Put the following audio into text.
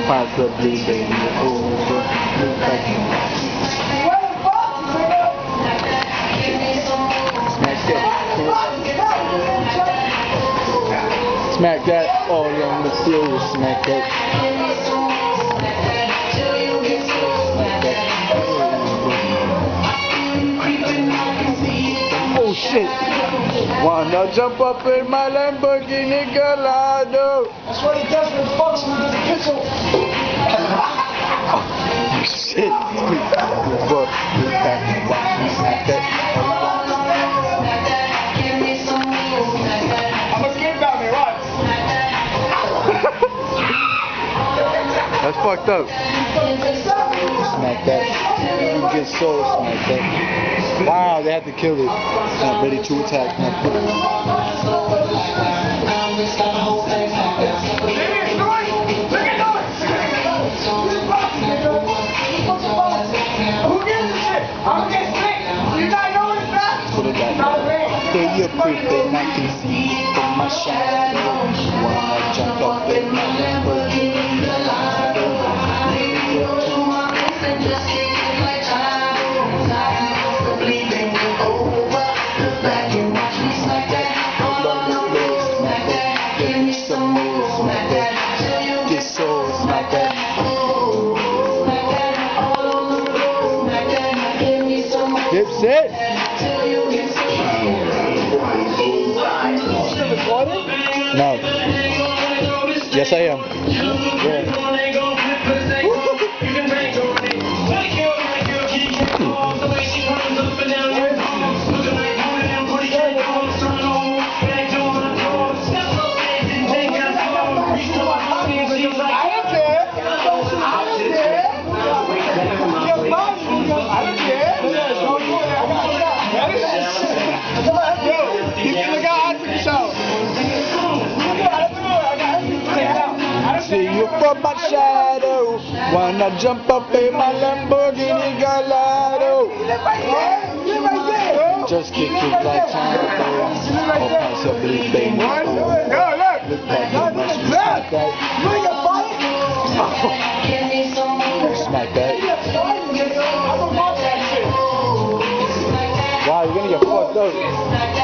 possibly baby over. Smack that all on the floor, smack that. Oh shit! Wanna jump up in my Lamborghini Gallardo? That's what he does when he fucks with the pistol. Oh shit! Fuck. Smack that. That's fucked up. Smack that. You get soul, smack that. Wow, they had to kill it. Not ready to attack. You're creeping, I can see from my shadow. Wanna jump up in my Lamborghini Gallardo. Give me some more, smack that. Get soul, smack that. Dipset. No. Yes, I am. Yeah. See you from my shadow. Wanna jump up in my Lamborghini Gallardo. Just kick it like China, or possibly baby. Look at you, much smack that. Smack that. Wow, you're gonna get fucked up.